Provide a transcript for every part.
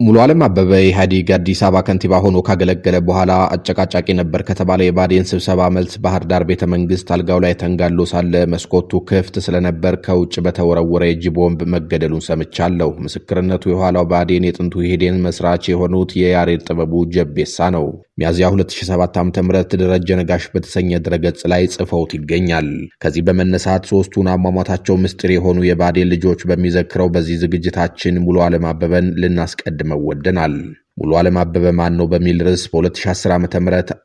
ሙሉ ዓለም አበበ ኢህአዴግ አዲስ አበባ ከንቲባ ሆኖ ካገለገለ በኋላ አጨቃጫቂ ነበር ከተባለ የባዴን ስብሰባ መልስ ባህር ዳር ቤተ መንግስት አልጋው ላይ ተንጋሎ ሳለ መስኮቱ ክፍት ስለነበር ከውጭ በተወረወረ የእጅ ቦምብ መገደሉን ሰምቻለሁ። ምስክርነቱ የኋላው ባዴን የጥንቱ ኢህዴን መስራች የሆኑት የያሬድ ጥበቡ ጀቤሳ ነው። ሚያዝያ 2007 ዓ.ም ደረጀ ነጋሽ በተሰኘ ድረገጽ ላይ ጽፈውት ይገኛል። ከዚህ በመነሳት ሶስቱን አሟሟታቸው ምስጢር የሆኑ የባዴን ልጆች በሚዘክረው በዚህ ዝግጅታችን ሙሉ ዓለም አበበን ልናስቀድመው ወደናል። ሙሉ ዓለም አበበ ማን ነው በሚል ርዕስ በ2010 ዓ.ም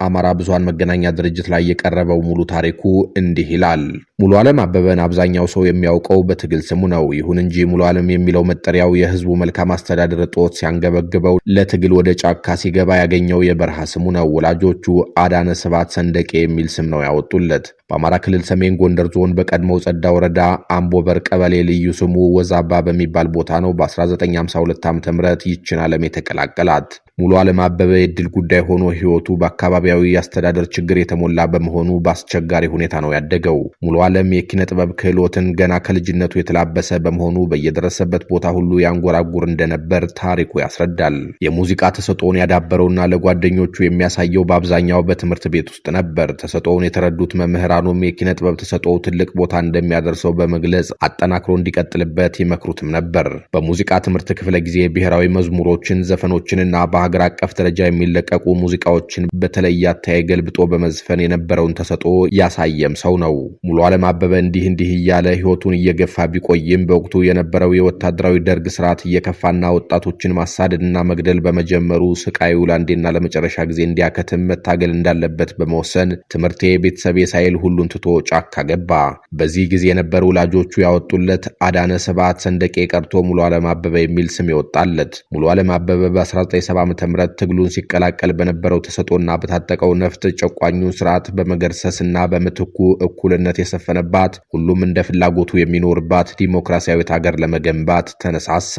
አማራ ብዙሃን መገናኛ ድርጅት ላይ የቀረበው ሙሉ ታሪኩ እንዲህ ይላል። ሙሉ ዓለም አበበን አብዛኛው ሰው የሚያውቀው በትግል ስሙ ነው። ይሁን እንጂ ሙሉ ዓለም የሚለው መጠሪያው የህዝቡ መልካም አስተዳደር እጦት ሲያንገበግበው ለትግል ወደ ጫካ ሲገባ ያገኘው የበረሃ ስሙ ነው። ወላጆቹ አዳነ ስብሐት ሰንደቄ የሚል ስም ነው ያወጡለት። በአማራ ክልል ሰሜን ጎንደር ዞን በቀድሞው ጸዳ ወረዳ አምቦበር ቀበሌ ልዩ ስሙ ወዛባ በሚባል ቦታ ነው በ1952 ዓ.ም ይችን ዓለም የተቀላቀላት። ሙሉ ዓለም አበበ የድል ጉዳይ ሆኖ ህይወቱ በአካባቢያዊ የአስተዳደር ችግር የተሞላ በመሆኑ በአስቸጋሪ ሁኔታ ነው ያደገው። ሙሉ ዓለም የኪነ ጥበብ ክህሎትን ገና ከልጅነቱ የተላበሰ በመሆኑ በየደረሰበት ቦታ ሁሉ ያንጎራጉር እንደነበር ታሪኩ ያስረዳል። የሙዚቃ ተሰጥኦውን ያዳበረውና ለጓደኞቹ የሚያሳየው በአብዛኛው በትምህርት ቤት ውስጥ ነበር። ተሰጥኦውን የተረዱት መምህራኑም የኪነ ጥበብ ተሰጥኦው ትልቅ ቦታ እንደሚያደርሰው በመግለጽ አጠናክሮ እንዲቀጥልበት ይመክሩትም ነበር። በሙዚቃ ትምህርት ክፍለ ጊዜ ብሔራዊ መዝሙሮችን፣ ዘፈኖችንና በሀገር አቀፍ ደረጃ የሚለቀቁ ሙዚቃዎችን በተለየ አተያይ ገልብጦ በመዝፈን የነበረውን ተሰጥኦ ያሳየም ሰው ነው። ሙሉ ዓለም አበበ እንዲህ እያለ ህይወቱን እየገፋ ቢቆይም በወቅቱ የነበረው የወታደራዊ ደርግ ስርዓት እየከፋና ወጣቶችን ማሳደድና መግደል በመጀመሩ ስቃዩ ለአንዴና ለመጨረሻ ጊዜ እንዲያከትም መታገል እንዳለበት በመወሰን ትምህርቴ፣ ቤተሰቤ ሳይል ሁሉን ትቶ ጫካ ገባ። በዚህ ጊዜ የነበሩ ወላጆቹ ያወጡለት አዳነ ስብሐት ሰንደቄ ቀርቶ ሙሉ ዓለም አበበ የሚል ስም ይወጣለት። ሙሉ ዓለም አበበ በ1970 ዓ.ም ትግሉን ሲቀላቀል በነበረው ተሰጥኦና በታጠቀው ነፍጥ ጨቋኙን ስርዓት በመገርሰስና በምትኩ እኩልነት የሰፈነባት ሁሉም እንደ ፍላጎቱ የሚኖርባት ዲሞክራሲያዊት ሀገር ለመገንባት ተነሳሳ።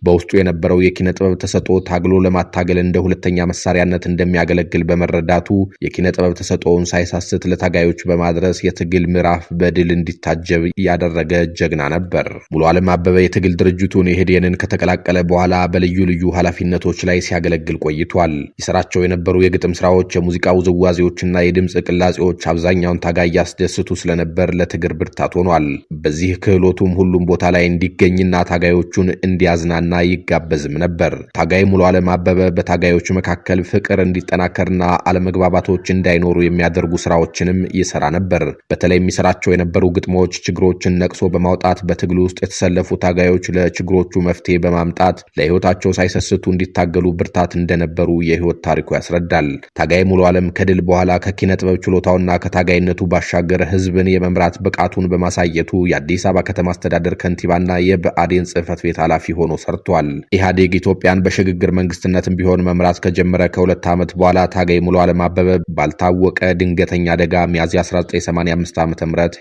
በውስጡ የነበረው የኪነ ጥበብ ተሰጥኦ ታግሎ ለማታገል እንደ ሁለተኛ መሳሪያነት እንደሚያገለግል በመረዳቱ የኪነ ጥበብ ተሰጥኦውን ሳይሳስት ለታጋዮች በማድረስ የትግል ምዕራፍ በድል እንዲታጀብ ያደረገ ጀግና ነበር። ሙሉ ዓለም አበበ የትግል ድርጅቱን ኢህዴንን ከተቀላቀለ በኋላ በልዩ ልዩ ኃላፊነቶች ላይ ሲያገለግል ቆይቷል። ይሰራቸው የነበሩ የግጥም ስራዎች፣ የሙዚቃ ውዝዋዜዎችና የድምፅ ቅላጼዎች አብዛኛውን ታጋይ ያስደስቱ ስለነበር ለትግል ብርታት ሆኗል። በዚህ ክህሎቱም ሁሉም ቦታ ላይ እንዲገኝና ታጋዮቹን እንዲያዝናና ይጋበዝም ነበር። ታጋይ ሙሉ ዓለም አበበ በታጋዮቹ መካከል ፍቅር እንዲጠናከርና አለመግባባቶች እንዳይኖሩ የሚያደርጉ ስራዎችንም ይሰራ ነበር። በተለይ የሚሰራቸው የነበሩ ግጥሞች ችግሮችን ነቅሶ በማውጣት በትግሉ ውስጥ የተሰለፉ ታጋዮች ለችግሮቹ መፍትሄ በማምጣት ለህይወታቸው ሳይሰስቱ እንዲታገሉ ብርታት እንደነበሩ የህይወት ታሪኩ ያስረዳል። ታጋይ ሙሉ ዓለም ከድል በኋላ ከኪነ ጥበብ ችሎታውና ከታጋይነቱ ባሻገር ህዝብን የመምራት ብቃቱን በማሳየቱ የአዲስ አበባ ከተማ አስተዳደር ከንቲባና የብአዴን ጽህፈት ቤት ኃላፊ ሆኖ ሰርቷል። ኢህአዴግ ኢትዮጵያን በሽግግር መንግስትነትም ቢሆን መምራት ከጀመረ ከ2 ዓመት በኋላ ታጋይ ሙሉ ዓለም አበበ ባልታወቀ ድንገተኛ አደጋ ሚያዝያ 1985 ዓ.ም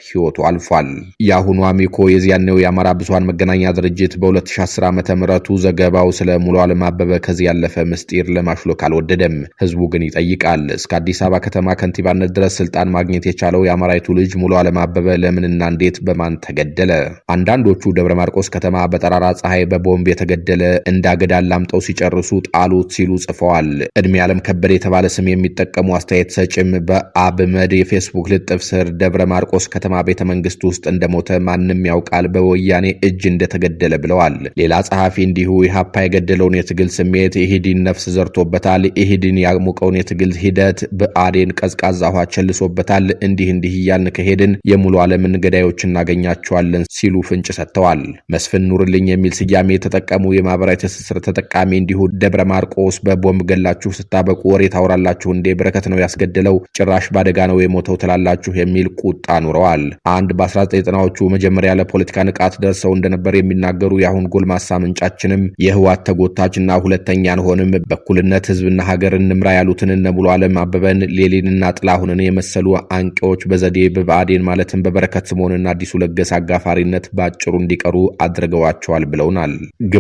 ህይወቱ አልፏል። የአሁኑ አሚኮ የዚያኔው የአማራ ብዙሃን መገናኛ ድርጅት በ2010 ዓ.ም ዘገባው ስለ ሙሉ ዓለም አበበ ከዚህ ያለፈ ምስጢር ለማሽሎክ አልወደደም። ህዝቡ ግን ይጠይቃል። እስከ አዲስ አበባ ከተማ ከንቲባነት ድረስ ስልጣን ማግኘት የቻለው የአማራይቱ ልጅ ሙሉ ዓለም አበበ ለምንና እንዴት በማን ተገደለ? አንዳንዶቹ ደብረ ማርቆስ ከተማ በጠራራ ፀሐይ በቦምብ የተገደለ እንዳገዳል ላምጠው ሲጨርሱ ጣሉት ሲሉ ጽፈዋል። እድሜ ዓለም ከበደ የተባለ ስም የሚጠቀሙ አስተያየት ሰጭም በአብመድ የፌስቡክ ልጥፍ ስር ደብረ ማርቆስ ከተማ ቤተ መንግስት ውስጥ እንደሞተ ማንም ያውቃል፣ በወያኔ እጅ እንደተገደለ ብለዋል። ሌላ ጸሐፊ እንዲሁ ኢህአፓ የገደለውን የትግል ስሜት ኢህዲን ነፍስ ዘርቶበታል፣ ኢህዲን ያሙቀውን የትግል ሂደት ብአዴን ቀዝቃዛ ውሃ ቸልሶበታል፣ እንዲህ እያልን ከሄድን የሙሉ ዓለምን ገዳዮች እናገኛቸዋለን ሲሉ ፍንጭ ሰጥተዋል። መስፍን ኑርልኝ የሚል ስያሜ የተጠቀሙ የማህበራዊ ትስስር ተጠቃሚ እንዲሁ ደብረ ማርቆስ በቦምብ ገላችሁ ስታበቁ ወሬ ታወራላችሁ እንዴ? በረከት ነው ያስገደለው፣ ጭራሽ ባደጋ ነው የሞተው ትላላችሁ የሚል ቁጣ ኑረዋል። አንድ በ1990ዎቹ መጀመሪያ ለፖለቲካ ንቃት ደርሰው እንደነበር የሚናገሩ የአሁን ጎልማሳ ምንጫችንም የህዋት ተጎታችና ሁለተኛ አንሆንም በኩልነት ህዝብና ሀገር እንምራ ያሉትን እነ ሙሉ ዓለም አበበን፣ ሌሊንና ጥላሁንን የመሰሉ አንቂዎች በዘዴ በብአዴን ማለትም በበረከት ስምዖንና አዲሱ ለገሰ አጋፋሪነት ባጭሩ እንዲቀሩ አድርገዋቸዋል ብለውናል።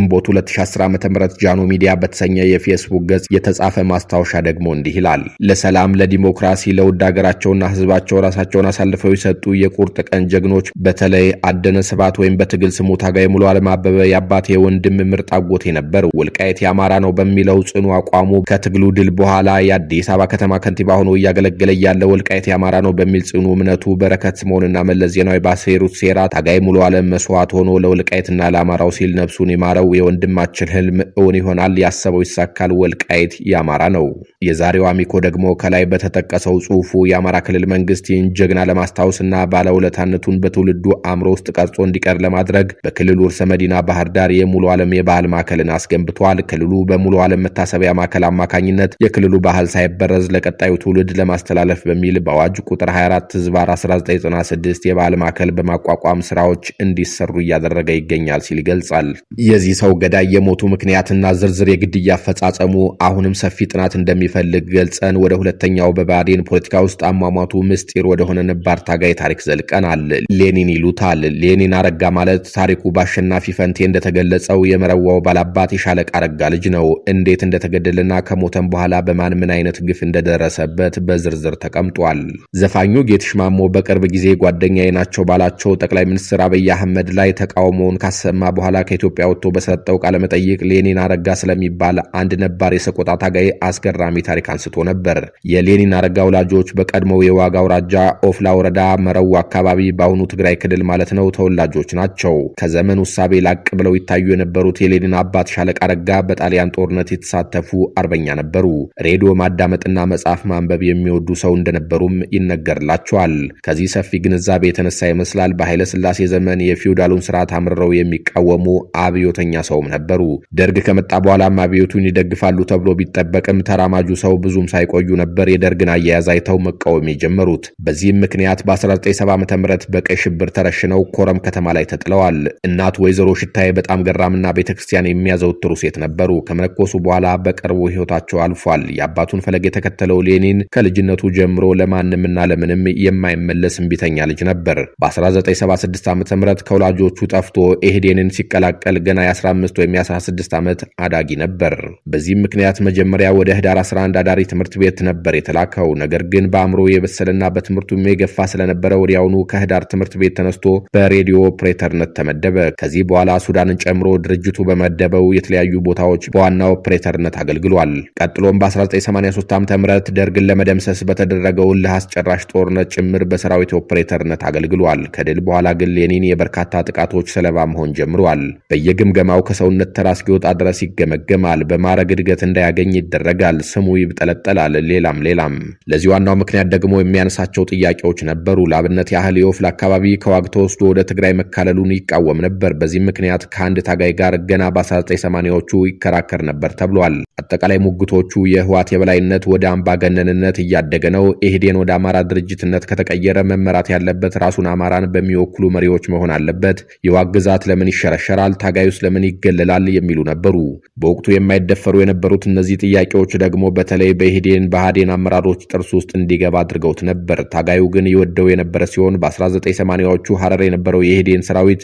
በግንቦት 2010 ዓ.ም ጃኖ ሚዲያ በተሰኘ የፌስቡክ ገጽ የተጻፈ ማስታወሻ ደግሞ እንዲህ ይላል። ለሰላም፣ ለዲሞክራሲ፣ ለውድ ሀገራቸውና ህዝባቸው ራሳቸውን አሳልፈው የሰጡ የቁርጥ ቀን ጀግኖች በተለይ አደነ ስብሐት ወይም በትግል ስሙ ታጋይ ሙሉ ዓለም አበበ የአባቴ ወንድም ምርጥ አጎቴ ነበር። ወልቃይት የአማራ ነው በሚለው ጽኑ አቋሙ ከትግሉ ድል በኋላ የአዲስ አበባ ከተማ ከንቲባ ሆኖ እያገለገለ ያለ ወልቃይት የአማራ ነው በሚል ጽኑ እምነቱ በረከት ስምዖንና መለስ ዜናዊ ባሴሩት ሴራ ታጋይ ሙሉ ዓለም መስዋዕት ሆኖ ለወልቃይትና ለአማራው ሲል ነፍሱን የማረው የወንድማችን ህልም እውን ይሆናል፣ ያሰበው ይሳካል፣ ወልቃይት የአማራ ነው። የዛሬው አሚኮ ደግሞ ከላይ በተጠቀሰው ጽሁፉ የአማራ ክልል መንግስት ይህን ጀግና ለማስታወስና ባለውለታነቱን በትውልዱ አእምሮ ውስጥ ቀርጾ እንዲቀር ለማድረግ በክልሉ ርዕሰ መዲና ባህር ዳር የሙሉ ዓለም የባህል ማዕከልን አስገንብቷል። ክልሉ በሙሉ ዓለም መታሰቢያ ማዕከል አማካኝነት የክልሉ ባህል ሳይበረዝ ለቀጣዩ ትውልድ ለማስተላለፍ በሚል በአዋጅ ቁጥር 24/1996 የባህል ማዕከል በማቋቋም ስራዎች እንዲሰሩ እያደረገ ይገኛል ሲል ይገልጻል። የዚህ ሰው ገዳይ የሞቱ ምክንያትና ዝርዝር የግድያ አፈጻጸሙ አሁንም ሰፊ ጥናት እንደሚፈልግ ገልጸን ወደ ሁለተኛው በብአዴን ፖለቲካ ውስጥ አሟሟቱ ምስጢር ወደሆነ ነባር ታጋይ ታሪክ ዘልቀናል። ሌኒን ይሉታል። ሌኒን አረጋ ማለት ታሪኩ በአሸናፊ ፈንቴ እንደተገለጸው የመረዋው ባላባት የሻለቃ አረጋ ልጅ ነው። እንዴት እንደተገደለና ከሞተም በኋላ በማን ምን አይነት ግፍ እንደደረሰበት በዝርዝር ተቀምጧል። ዘፋኙ ጌትሽ ማሞ በቅርብ ጊዜ ጓደኛዬ ናቸው ባላቸው ጠቅላይ ሚኒስትር አብይ አህመድ ላይ ተቃውሞውን ካሰማ በኋላ ከኢትዮጵያ ወጥቶ በሰጠው ቃለ መጠይቅ ሌኒን አረጋ ስለሚባል አንድ ነባር የሰቆጣ ታጋይ አስገራሚ ታሪክ አንስቶ ነበር። የሌኒን አረጋ ወላጆች በቀድሞው የዋጋ አውራጃ ኦፍላ ወረዳ መረዋ አካባቢ በአሁኑ ትግራይ ክልል ማለት ነው ተወላጆች ናቸው። ከዘመኑ እሳቤ ላቅ ብለው ይታዩ የነበሩት የሌኒን አባት ሻለቃ አረጋ በጣሊያን ጦርነት የተሳተፉ አርበኛ ነበሩ። ሬዲዮ ማዳመጥና መጽሐፍ ማንበብ የሚወዱ ሰው እንደነበሩም ይነገርላቸዋል። ከዚህ ሰፊ ግንዛቤ የተነሳ ይመስላል በኃይለ ሥላሴ ዘመን የፊውዳሉን ስርዓት አምርረው የሚቃወሙ አብዮተኛ ሰውም ነበሩ። ደርግ ከመጣ በኋላም አብዮቱን ይደግፋሉ ተብሎ ቢጠበቅም ተራማጁ ሰው ብዙም ሳይቆዩ ነበር የደርግን አያያዝ አይተው መቃወም የጀመሩት። በዚህም ምክንያት በ1970 ዓ.ም በቀይ ሽብር ተረሽነው ኮረም ከተማ ላይ ተጥለዋል። እናት ወይዘሮ ሽታዬ በጣም ገራምና ቤተክርስቲያን የሚያዘወትሩ ሴት ነበሩ። ከመነኮሱ በኋላ በቅርቡ ህይወታቸው አልፏል። የአባቱን ፈለግ የተከተለው ሌኒን ከልጅነቱ ጀምሮ ለማንምና ለምንም የማይመለስ እምቢተኛ ልጅ ነበር። በ1976 ዓ.ም ከወላጆቹ ጠፍቶ ኢህዴንን ሲቀላቀል ገና የ15 ወይም የ16 ዓመት አዳጊ ነበር። በዚህም ምክንያት መጀመሪያ ወደ ህዳር 11 አዳሪ ትምህርት ቤት ነበር የተላከው። ነገር ግን በአእምሮ የበሰለና በትምህርቱ የገፋ ስለነበረ ወዲያውኑ ከህዳር ትምህርት ቤት ተነስቶ በሬዲዮ ኦፕሬተርነት ተመደበ። ከዚህ በኋላ ሱዳንን ጨምሮ ድርጅቱ በመደበው የተለያዩ ቦታዎች በዋና ኦፕሬተርነት አገልግሏል። ቀጥሎም በ1983 ዓ.ም ደርግን ለመደምሰስ በተደረገው እልህ አስጨራሽ ጦርነት ጭምር በሰራዊት ኦፕሬተርነት አገልግሏል። ከድል በኋላ ግን ሌኒን የበርካታ ጥቃቶች ሰለባ መሆን ጀምሯል። በየግምገማው ከሰውነት ተራ እስኪወጣ ድረስ ይገመገማል። በማዕረግ እድገት እንዳያገኝ ይደረጋል። ስሙ ይብጠለጠላል። ሌላም ለዚህ ዋናው ምክንያት ደግሞ የሚያነሳቸው ጥያቄዎች ነበሩ። ለአብነት ያህል የኦፍላ አካባቢ ከዋግ ተወስዶ ወደ ትግራይ መካለሉን ይቃወም ነበር። በዚህም ምክንያት ከአንድ ታጋይ ጋር ገና በ1980ዎቹ ይከራከር ነበር ተብሏል። አጠቃላይ ሙግቶቹ የህዋት የበላይነት ወደ አምባገነንነት እያደገ ነው፣ ኢህዴን ወደ አማራ ድርጅትነት ከተቀየረ መመራት ያለበት ራሱን አማራን በሚወክሉ መሪዎች መሆን አለበት፣ የዋግ ግዛት ለምን ይሸረሸራል፣ ታጋዩስ ለምን ይገለላል የሚሉ ነበሩ። በወቅቱ የማይደፈሩ የነበሩት እነዚህ ጥያቄዎች ደግሞ በተለይ በኢህዴን በሃዴን አመራሮች ጥርስ ውስጥ እንዲገባ አድርገውት ነበር። ታጋዩ ግን ይወደው የነበረ ሲሆን በ1980ዎቹ ሐረር የነበረው የኢህዴን ሰራዊት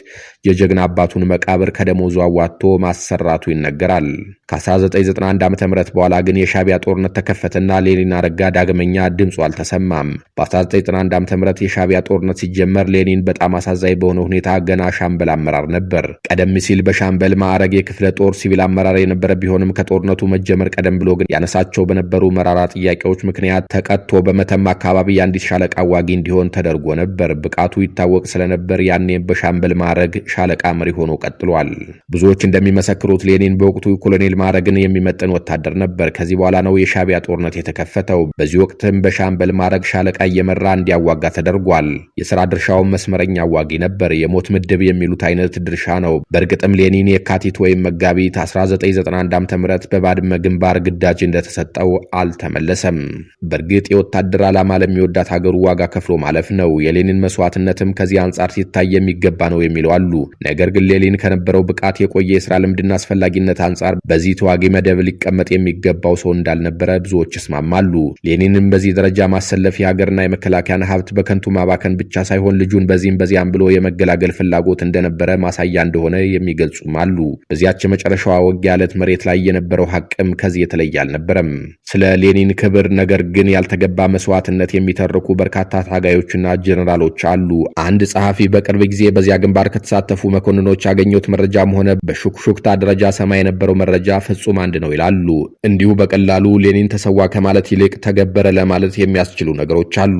የጀግና አባቱን መቃብር ከደሞዙ አዋጥቶ ማሰራቱ ይነገራል። ከ1991 ዓ.ም በኋላ ግን የሻቢያ ጦርነት ተከፈተና ሌኒን አረጋ ዳግመኛ ድምፁ አልተሰማም። በ1991 ዓ.ም የሻቢያ ጦርነት ሲጀመር ሌኒን በጣም አሳዛኝ በሆነ ሁኔታ ገና ሻምበል አመራር ነበር። ቀደም ሲል በሻምበል ማዕረግ የክፍለ ጦር ሲቪል አመራር የነበረ ቢሆንም ከጦርነቱ መጀመር ቀደም ብሎ ግን ያነሳቸው በነበሩ መራራ ጥያቄዎች ምክንያት ተቀጥቶ በመተማ አካባቢ የአንዲት ሻለቃ ዋጊ እንዲሆን ተደርጎ ነበር። ብቃቱ ይታወቅ ስለነበር ያኔ በሻምበል ማዕረግ ሻለቃ መሪ ሆኖ ቀጥሏል። ብዙዎች እንደሚመሰክሩት ሌኒን በወቅቱ ኮሎኔል ማዕረግን የሚመጥን ወታደር ነበር። ከዚህ በኋላ ነው የሻቢያ ጦርነት የተከፈተው። በዚህ ወቅትም በሻምበል ማዕረግ ሻለቃ እየመራ እንዲያዋጋ ተደርጓል። የሥራ ድርሻውን መስመረኛ አዋጊ ነበር። የሞት ምድብ የሚሉት አይነት ድርሻ ነው። በእርግጥም ሌኒን የካቲት ወይም መጋቢት 1991 ዓ.ም በባድመ ግንባር ግዳጅ እንደተሰጠው አልተመለሰም። በእርግጥ የወታደር ዓላማ ለሚወዳት ሀገሩ ዋጋ ከፍሎ ማለፍ ነው። የሌኒን መስዋዕትነትም ከዚህ አንጻር ሲታይ የሚገባ ነው የሚለው አሉ። ነገር ግን ሌኒን ከነበረው ብቃት የቆየ የሥራ ልምድና አስፈላጊነት አንጻር በዚህ ተዋጊ መደብ ሊቀመጥ የሚገባው ሰው እንዳልነበረ ብዙዎች ይስማማሉ። ሌኒንም በዚህ ደረጃ ማሰለፍ የሀገርና የመከላከያን ሀብት በከንቱ ማባከን ብቻ ሳይሆን ልጁን በዚህም በዚያም ብሎ የመገላገል ፍላጎት እንደነበረ ማሳያ እንደሆነ የሚገልጹም አሉ። በዚያች የመጨረሻዋ ውጊያ ዕለት መሬት ላይ የነበረው ሀቅም ከዚህ የተለየ አልነበረም። ስለ ሌኒን ክብር ነገር ግን ያልተገባ መስዋዕትነት የሚተርኩ በርካታ ታጋዮችና ጀነራሎች አሉ። አንድ ጸሐፊ በቅርብ ጊዜ በዚያ ግንባር ከተሳተፉ መኮንኖች ያገኘሁት መረጃም ሆነ በሹክሹክታ ደረጃ ሰማይ የነበረው መረጃ ፍጹም አንድ ነው ይላሉ። እንዲሁ በቀላሉ ሌኒን ተሰዋ ከማለት ይልቅ ተገበረ ለማለት የሚያስችሉ ነገሮች አሉ።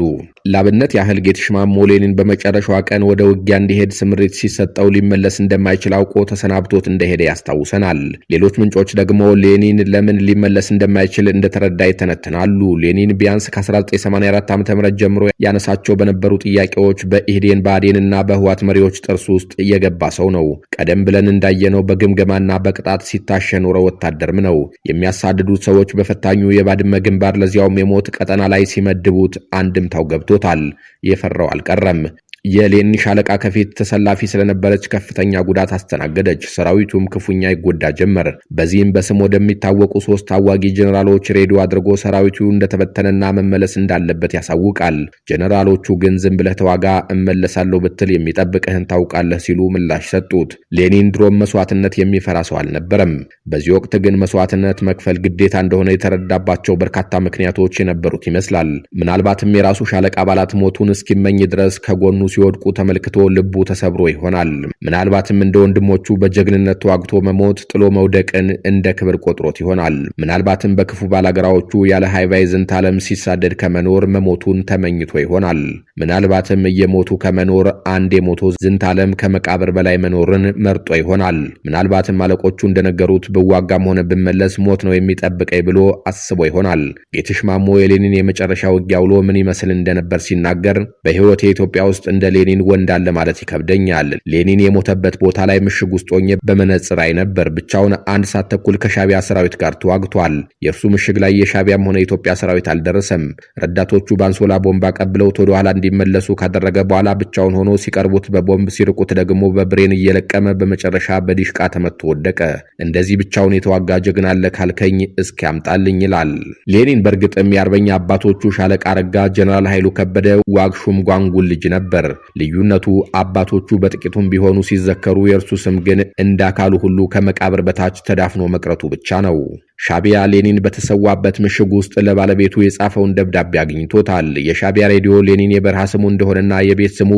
ላብነት ያህል ጌትሽ ማሞ ሌኒን በመጨረሻዋ ቀን ወደ ውጊያ እንዲሄድ ስምሪት ሲሰጠው ሊመለስ እንደማይችል አውቆ ተሰናብቶት እንደሄደ ያስታውሰናል። ሌሎች ምንጮች ደግሞ ሌኒን ለምን ሊመለስ እንደማይችል እንደተረዳ ይተነትናሉ። ሌኒን ቢያንስ ከ1984 ዓ.ም ጀምሮ ያነሳቸው በነበሩ ጥያቄዎች በኢህዴን ብአዴንና በህዋት መሪዎች ጥርስ ውስጥ የገባ ሰው ነው። ቀደም ብለን እንዳየነው በግምገማና በቅጣት ሲታሽ የኖረ ወታደርም ነው። የሚያሳድዱት ሰዎች በፈታኙ የባድመ ግንባር ለዚያውም የሞት ቀጠና ላይ ሲመድቡት አንድምታው ገብቶታል። የፈራው አልቀረም። የሌኒን ሻለቃ ከፊት ተሰላፊ ስለነበረች ከፍተኛ ጉዳት አስተናገደች። ሰራዊቱም ክፉኛ ይጎዳ ጀመር። በዚህም በስም ወደሚታወቁ 3 ታዋጊ ጀነራሎች ሬዲዮ አድርጎ ሰራዊቱ እንደተበተነና መመለስ እንዳለበት ያሳውቃል። ጀነራሎቹ ግን ዝም ብለህ ተዋጋ፣ እመለሳለሁ ብትል የሚጠብቅህን ታውቃለህ ሲሉ ምላሽ ሰጡት። ሌኒን ድሮም መስዋዕትነት የሚፈራ ሰው አልነበረም። በዚህ ወቅት ግን መስዋዕትነት መክፈል ግዴታ እንደሆነ የተረዳባቸው በርካታ ምክንያቶች የነበሩት ይመስላል። ምናልባትም የራሱ ሻለቃ አባላት ሞቱን እስኪመኝ ድረስ ከጎኑ ሲወድቁ ተመልክቶ ልቡ ተሰብሮ ይሆናል። ምናልባትም እንደ ወንድሞቹ በጀግንነት ተዋግቶ መሞት ጥሎ መውደቅን እንደ ክብር ቆጥሮት ይሆናል። ምናልባትም በክፉ ባላገራዎቹ ያለ ሃይባይ ዝንታለም ሲሳደድ ከመኖር መሞቱን ተመኝቶ ይሆናል። ምናልባትም እየሞቱ ከመኖር አንድ የሞቶ ዝንታለም ከመቃብር በላይ መኖርን መርጦ ይሆናል። ምናልባትም አለቆቹ እንደነገሩት ብዋጋም ሆነ ብመለስ ሞት ነው የሚጠብቀኝ ብሎ አስቦ ይሆናል። ጌትሽ ማሞ የሌኒን የመጨረሻ ውጊያ ውሎ ምን ይመስል እንደነበር ሲናገር በህይወት የኢትዮጵያ ውስጥ እንደ ሌኒን ወንድ አለ ማለት ይከብደኛል። ሌኒን የሞተበት ቦታ ላይ ምሽግ ውስጥ ሆኜ በመነጽር አይ ነበር። ብቻውን 1 ሰዓት ተኩል ከሻቢያ ሰራዊት ጋር ተዋግቷል። የእርሱ ምሽግ ላይ የሻቢያም ሆነ የኢትዮጵያ ሰራዊት አልደረሰም። ረዳቶቹ ባንሶላ ቦምብ አቀብለውት ወደ ኋላ እንዲመለሱ ካደረገ በኋላ ብቻውን ሆኖ ሲቀርቡት በቦምብ ሲርቁት ደግሞ በብሬን እየለቀመ በመጨረሻ በዲሽቃ ተመቶ ወደቀ። እንደዚህ ብቻውን የተዋጋ ጀግና አለ ካልከኝ እስኪ ያምጣልኝ ይላል። ሌኒን በእርግጥም የአርበኛ አባቶቹ ሻለቃ አረጋ፣ ጀነራል ኃይሉ ከበደ፣ ዋግሹም ጓንጉል ልጅ ነበር። ልዩነቱ አባቶቹ በጥቂቱም ቢሆኑ ሲዘከሩ የእርሱ ስም ግን እንዳካሉ ሁሉ ከመቃብር በታች ተዳፍኖ መቅረቱ ብቻ ነው። ሻቢያ ሌኒን በተሰዋበት ምሽግ ውስጥ ለባለቤቱ የጻፈውን ደብዳቤ አግኝቶታል። የሻቢያ ሬዲዮ ሌኒን የበረሃ ስሙ እንደሆነና የቤት ስሙ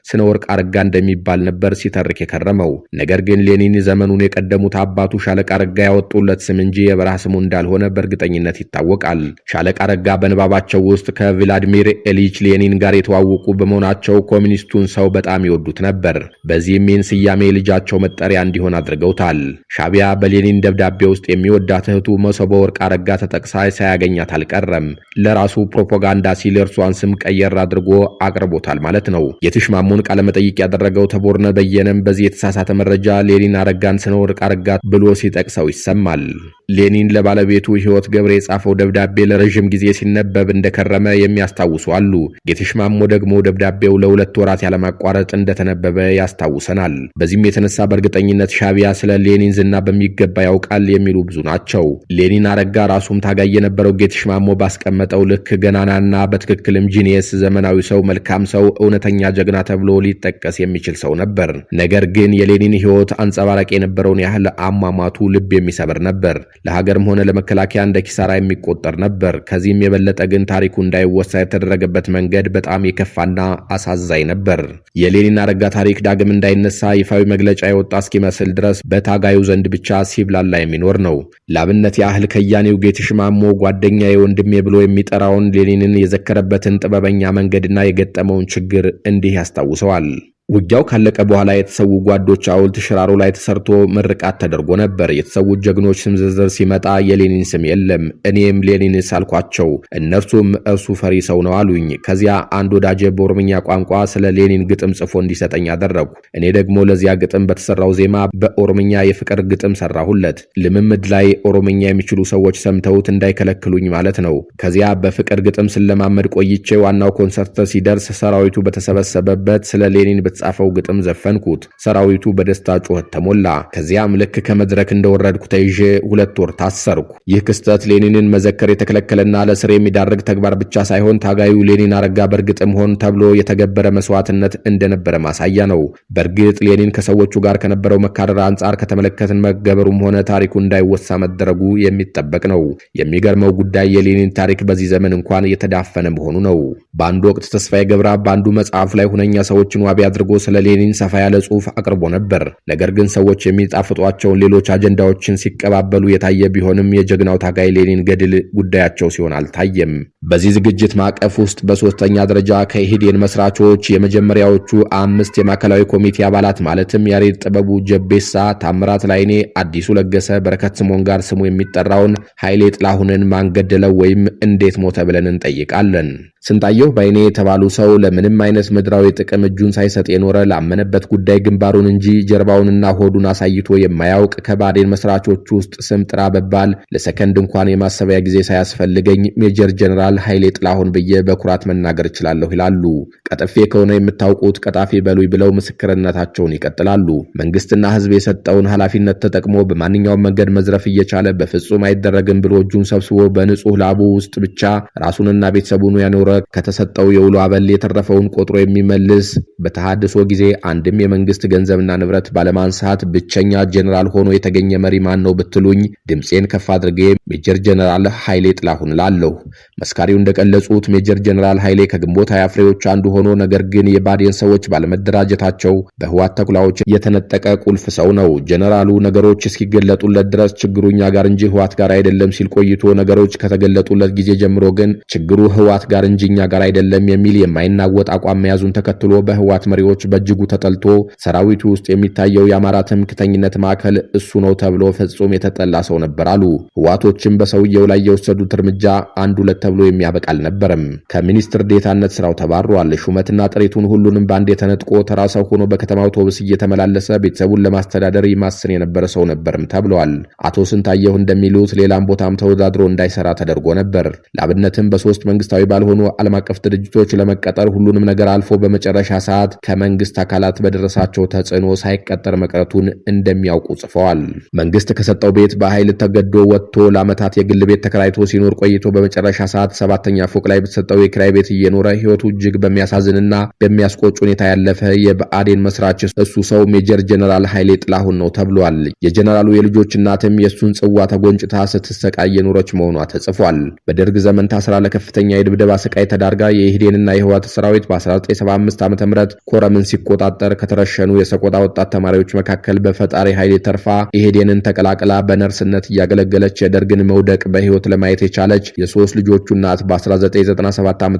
ስነ ወርቅ አረጋ እንደሚባል ነበር ሲተርክ የከረመው። ነገር ግን ሌኒን ዘመኑን የቀደሙት አባቱ ሻለቃ አረጋ ያወጡለት ስም እንጂ የበረሃ ስሙ እንዳልሆነ በእርግጠኝነት ይታወቃል። ሻለቃ አረጋ በንባባቸው ውስጥ ከቭላድሚር ኢሊች ሌኒን ጋር የተዋወቁ በመሆናቸው ኮሚኒስቱን ሰው በጣም ይወዱት ነበር። በዚህም ይህን ስያሜ ልጃቸው መጠሪያ እንዲሆን አድርገውታል። ሻቢያ በሌኒን ደብዳቤ ውስጥ የሚወዳት እህቱ መሶበ ወርቅ አረጋ ተጠቅሳ ሳያገኛት አልቀረም። ለራሱ ፕሮፓጋንዳ ሲል እርሷን ስም ቀየር አድርጎ አቅርቦታል ማለት ነው። ጌትሽ ማሞን ቃለመጠይቅ ያደረገው ተቦርነ በየነም በዚህ የተሳሳተ መረጃ ሌኒን አረጋን ስነ ወርቅ አረጋ ብሎ ሲጠቅሰው ይሰማል። ሌኒን ለባለቤቱ ሕይወት ገብረ የጻፈው ደብዳቤ ለረጅም ጊዜ ሲነበብ እንደከረመ የሚያስታውሱ አሉ። ጌትሽ ማሞ ደግሞ ደብዳቤው ለ2 ወራት ያለማቋረጥ እንደተነበበ ያስታውሰናል። በዚህም የተነሳ በእርግጠኝነት ሻቢያ ስለ ሌኒን ዝና በሚገባ ያውቃል የሚሉ ብዙ ናቸው። ሌኒን አረጋ ራሱም ታጋይ የነበረው ጌትሽ ማሞ ባስቀመጠው ልክ ገናናና በትክክልም ጂኒየስ፣ ዘመናዊ ሰው፣ መልካም ሰው፣ እውነተኛ ጀግና ተብሎ ሊጠቀስ የሚችል ሰው ነበር። ነገር ግን የሌኒን ሕይወት አንጸባራቂ የነበረውን ያህል አሟሟቱ ልብ የሚሰብር ነበር። ለሀገርም ሆነ ለመከላከያ እንደ ኪሳራ የሚቆጠር ነበር። ከዚህም የበለጠ ግን ታሪኩ እንዳይወሳ የተደረገበት መንገድ በጣም የከፋና አሳዛኝ ነበር። የሌኒን አረጋ ታሪክ ዳግም እንዳይነሳ ይፋዊ መግለጫ የወጣ እስኪመስል ድረስ በታጋዩ ዘንድ ብቻ ሲብላላ የሚኖር ነው። ላብነት ያህል ከያኔው ጌትሽ ማሞ ጓደኛዬ፣ ወንድሜ ብሎ የሚጠራውን ሌኒንን የዘከረበትን ጥበበኛ መንገድና የገጠመውን ችግር እንዲህ ያስታውሰዋል። ውጊያው ካለቀ በኋላ የተሰዉ ጓዶች ሐውልት ሽራሮ ላይ ተሰርቶ ምርቃት ተደርጎ ነበር። የተሰዉት ጀግኖች ስም ዝርዝር ሲመጣ የሌኒን ስም የለም። እኔም ሌኒን ሳልኳቸው እነርሱም እርሱ ፈሪ ሰው ነው አሉኝ። ከዚያ አንድ ወዳጄ በኦሮምኛ ቋንቋ ስለ ሌኒን ግጥም ጽፎ እንዲሰጠኝ አደረግኩ። እኔ ደግሞ ለዚያ ግጥም በተሰራው ዜማ በኦሮምኛ የፍቅር ግጥም ሰራሁለት። ልምምድ ላይ ኦሮምኛ የሚችሉ ሰዎች ሰምተውት እንዳይከለክሉኝ ማለት ነው። ከዚያ በፍቅር ግጥም ስለማመድ ቆይቼ ዋናው ኮንሰርት ሲደርስ ሰራዊቱ በተሰበሰበበት ስለ ሌኒን የተጻፈው ግጥም ዘፈንኩት። ሰራዊቱ በደስታ ጩኸት ተሞላ። ከዚያም ልክ ከመድረክ እንደወረድኩ ተይዤ 2 ወር ታሰርኩ። ይህ ክስተት ሌኒንን መዘከር የተከለከለና ለስር የሚዳርግ ተግባር ብቻ ሳይሆን ታጋዩ ሌኒን አረጋ በእርግጥም ሆን ተብሎ የተገበረ መስዋዕትነት እንደነበረ ማሳያ ነው። በእርግጥ ሌኒን ከሰዎቹ ጋር ከነበረው መካረር አንጻር ከተመለከትን መገበሩም ሆነ ታሪኩ እንዳይወሳ መደረጉ የሚጠበቅ ነው። የሚገርመው ጉዳይ የሌኒን ታሪክ በዚህ ዘመን እንኳን የተዳፈነ መሆኑ ነው። በአንድ ወቅት ተስፋዬ ገብረአብ በአንዱ መጽሐፍ ላይ ሁነኛ ሰዎችን ዋቢ አድርጎ ስለ ሌኒን ሰፋ ያለ ጽሑፍ አቅርቦ ነበር። ነገር ግን ሰዎች የሚጣፍጧቸውን ሌሎች አጀንዳዎችን ሲቀባበሉ የታየ ቢሆንም የጀግናው ታጋይ ሌኒን ገድል ጉዳያቸው ሲሆን አልታየም። በዚህ ዝግጅት ማዕቀፍ ውስጥ በሶስተኛ ደረጃ ከኢህዴን መስራቾች የመጀመሪያዎቹ 5 የማዕከላዊ ኮሚቴ አባላት ማለትም ያሬድ ጥበቡ ጀቤሳ፣ ታምራት ላይኔ፣ አዲሱ ለገሰ፣ በረከት ስምዖን ጋር ስሙ የሚጠራውን ኃይሌ ጥላሁንን ማን ገደለው ወይም እንዴት ሞተ ብለን እንጠይቃለን። ስንታየሁ ባይኔ የተባሉ ሰው ለምንም አይነት ምድራዊ ጥቅም እጁን ሳይሰጥ የኖረ ላመነበት ጉዳይ ግንባሩን እንጂ ጀርባውንና ሆዱን አሳይቶ የማያውቅ ከባዴን መስራቾች ውስጥ ስም ጥራ በባል ለሰከንድ እንኳን የማሰቢያ ጊዜ ሳያስፈልገኝ ሜጀር ጀነራል ኃይሌ ጥላሁን ብዬ በኩራት መናገር እችላለሁ ይላሉ። ቀጠፌ ከሆነ የምታውቁት ቀጣፊ በሉይ ብለው ምስክርነታቸውን ይቀጥላሉ። መንግስትና ህዝብ የሰጠውን ኃላፊነት ተጠቅሞ በማንኛውም መንገድ መዝረፍ እየቻለ በፍጹም አይደረግም ብሎ እጁን ሰብስቦ በንጹህ ላቡ ውስጥ ብቻ ራሱንና ቤተሰቡን ያኖረ ከተሰጠው የውሎ አበል የተረፈውን ቆጥሮ የሚመልስ በተሃድሶ ጊዜ አንድም የመንግስት ገንዘብና ንብረት ባለማንሳት ብቸኛ ጀነራል ሆኖ የተገኘ መሪ ማን ነው ብትሉኝ ሜጀር ከፍ አድርጌ ሜጀር ጀነራል ኃይሌ ጥላሁን ላለሁ። መስካሪው እንደገለጹት ሜጀር ጀነራል ኃይሌ ከግንቦት ሃያ ፍሬዎች አንዱ ሆኖ ነገር ግን የባዴን ሰዎች ባለመደራጀታቸው በህዋት ተኩላዎች የተነጠቀ ቁልፍ ሰው ነው። ጀነራሉ ነገሮች እስኪገለጡለት ድረስ ችግሩ እኛ ጋር እንጂ ህዋት ጋር አይደለም ሲል ቆይቶ ነገሮች ከተገለጡለት ጊዜ ጀምሮ ግን ችግሩ ህዋት ጋር እንጂ እኛ ጋር አይደለም የሚል የማይናወጥ አቋም መያዙን ተከትሎ በህዋት መሪዎች በእጅጉ ተጠልቶ ሰራዊቱ ውስጥ የሚታየው የአማራ ትምክተኝነት ማዕከል እሱ ነው ተብሎ ፍጹም የተጠላ ሰው ነበር አሉ። ህዋቶችም በሰውየው ላይ የወሰዱት እርምጃ 1-2 ተብሎ የሚያበቃ አልነበረም። ከሚኒስትር ዴታነት ስራው ተባሯል። ሹመትና ጥሪቱን ሁሉንም ባንድ የተነጥቆ ተራ ሰው ሆኖ በከተማ አውቶቡስ እየተመላለሰ ቤተሰቡን ለማስተዳደር ይማስን የነበረ ሰው ነበርም ተብሏል። አቶ ስንታየሁ እንደሚሉት ሌላም ቦታም ተወዳድሮ እንዳይሰራ ተደርጎ ነበር። ለአብነትም በ3 መንግስታዊ ባልሆኑ ዓለም አቀፍ ድርጅቶች ለመቀጠር ሁሉንም ነገር አልፎ በመጨረሻ ሰዓት ከመንግስት አካላት በደረሳቸው ተጽዕኖ ሳይቀጠር መቅረቱን እንደሚያውቁ ጽፈዋል። መንግስት ከሰጠው ቤት በኃይል ተገዶ ወጥቶ ለዓመታት የግል ቤት ተከራይቶ ሲኖር ቆይቶ በመጨረሻ ሰዓት 7ኛ ፎቅ ላይ በተሰጠው የኪራይ ቤት እየኖረ ህይወቱ እጅግ በሚያሳዝንና በሚያስቆጭ ሁኔታ ያለፈ የብአዴን መስራች እሱ ሰው ሜጀር ጀነራል ኃይሌ ጥላሁን ነው ተብሏል። የጀነራሉ የልጆች እናትም የሱን ጽዋ ተጎንጭታ ስትሰቃይ የኖረች መሆኗ ተጽፏል። በደርግ ዘመን ታስራ ለከፍተኛ የድብደባ ስቃይ ተዳርጋ የኢህዴንና የህዋት ሰራዊት በ1975 ዓ.ም ኮረምን ሲቆጣጠር ከተረሸኑ የሰቆጣ ወጣት ተማሪዎች መካከል በፈጣሪ ኃይሌ ተርፋ ኢህዴንን ተቀላቅላ በነርስነት እያገለገለች የደርግን መውደቅ በህይወት ለማየት የቻለች የ3 ልጆቹ እናት በ1997 ዓ.ም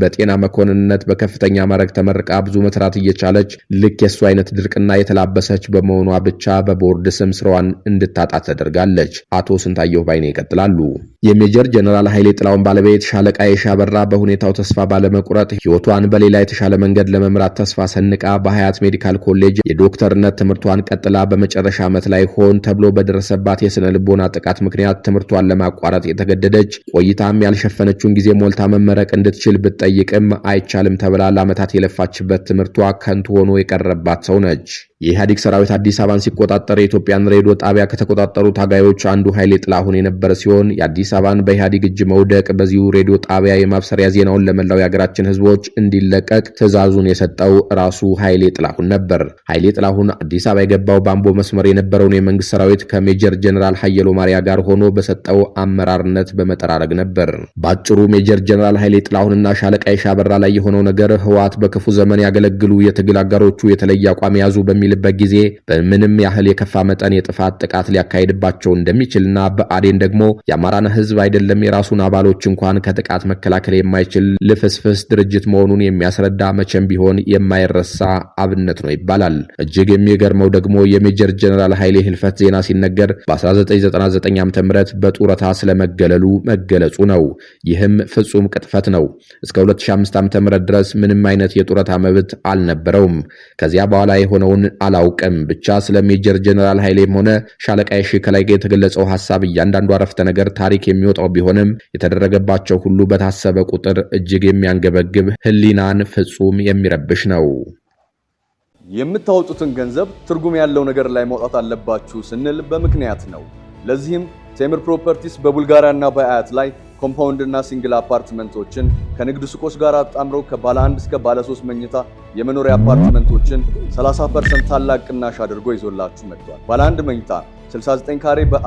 በጤና መኮንንነት በከፍተኛ ማዕረግ ተመርቃ ብዙ መስራት እየቻለች ልክ የሱ አይነት ድርቅና የተላበሰች በመሆኗ ብቻ በቦርድ ስም ስራዋን እንድታጣ ተደርጋለች። አቶ ስንታየሁ ባይኔ ይቀጥላሉ። የሜጀር ጀነራል ኃይሌ ጥላሁን ባለቤት ሻለቃ የሻበራ በሁኔታው ተስፋ ባለመቁረጥ ህይወቷን በሌላ የተሻለ መንገድ ለመምራት ተስፋ ሰንቃ በሀያት ሜዲካል ኮሌጅ የዶክተርነት ትምህርቷን ቀጥላ በመጨረሻ ዓመት ላይ ሆን ተብሎ በደረሰባት የስነ ልቦና ጥቃት ምክንያት ትምህርቷን ለማቋረጥ የተገደደች ቆይታም ያልሸፈነችውን ጊዜ ሞልታ መመረቅ እንድትችል ብትጠይቅም አይቻልም ተብላ ለዓመታት የለፋችበት ትምህርቷ ከንቱ ሆኖ የቀረባት ሰው ነች። የኢህአዴግ ሰራዊት አዲስ አበባን ሲቆጣጠር የኢትዮጵያን ሬዲዮ ጣቢያ ከተቆጣጠሩ ታጋዮች አንዱ ኃይሌ ጥላሁን የነበረ ሲሆን የአዲስ አበባን በኢህአዴግ እጅ መውደቅ በዚሁ ሬዲዮ ጣቢያ የማብሰሪያ ዜናውን ለመላው የሀገራችን ህዝቦች እንዲለቀቅ ትዕዛዙን የሰጠው ራሱ ኃይሌ ጥላሁን ነበር። ኃይሌ ጥላሁን አዲስ አበባ የገባው በአምቦ መስመር የነበረውን የመንግስት ሰራዊት ከሜጀር ጀነራል ኃየሎ ማርያ ጋር ሆኖ በሰጠው አመራርነት በመጠራረግ ነበር። በአጭሩ ሜጀር ጀነራል ኃይሌ ጥላሁንና ሻለቃ የሻበራ ላይ የሆነው ነገር ህወሓት በክፉ ዘመን ያገለግሉ የትግል አጋሮቹ የተለየ አቋም ያዙ በሚልበት ጊዜ በምንም ያህል የከፋ መጠን የጥፋት ጥቃት ሊያካሂድባቸው እንደሚችልና ብአዴን ደግሞ የአማራን ህዝብ አይደለም የራሱን አባሎች እንኳን ከጥቃት መከላከል የማይችል ልፍስፍስ ድርጅት መሆኑን የሚያስረዳ መቼም ቢሆን የማይረሳ አብነት ነው ይባላል። እጅግ የሚገርመው ደግሞ የሜጀር ጀነራል ኃይሌ ህልፈት ዜና ሲነገር በ1999 ዓ.ም በጡረታ ስለመገለሉ መገለጹ ነው። ይህም ፍጹም ቅጥፈት ነው። እስከ 2005 ዓ.ም ድረስ ምንም አይነት የጡረታ መብት አልነበረውም። ከዚያ በኋላ የሆነውን አላውቅም። ብቻ ስለ ሜጀር ጀነራል ኃይሌም ሆነ ሻለቃ የሺ ከላይ የተገለጸው ሐሳብ እያንዳንዱ አረፍተ ነገር ታሪክ የሚወጣው ቢሆንም የተደረገባቸው ሁሉ በታሰበ ቁጥር እጅግ የሚያንገበግብ ህሊናን ፍጹም የሚረብሽ ነው። የምታወጡትን ገንዘብ ትርጉም ያለው ነገር ላይ ማውጣት አለባችሁ ስንል በምክንያት ነው። ለዚህም ቴምር ፕሮፐርቲስ በቡልጋሪያና በአያት ላይ ኮምፓውንድ እና ሲንግል አፓርትመንቶችን ከንግድ ሱቆች ጋር አጣምረው ከባለ 1 እስከ ባለ 3 መኝታ የመኖሪያ አፓርትመንቶችን 30% ታላቅ ቅናሽ አድርጎ ይዞላችሁ መጥቷል። ባለ 1 መኝታ 69 ካሬ በ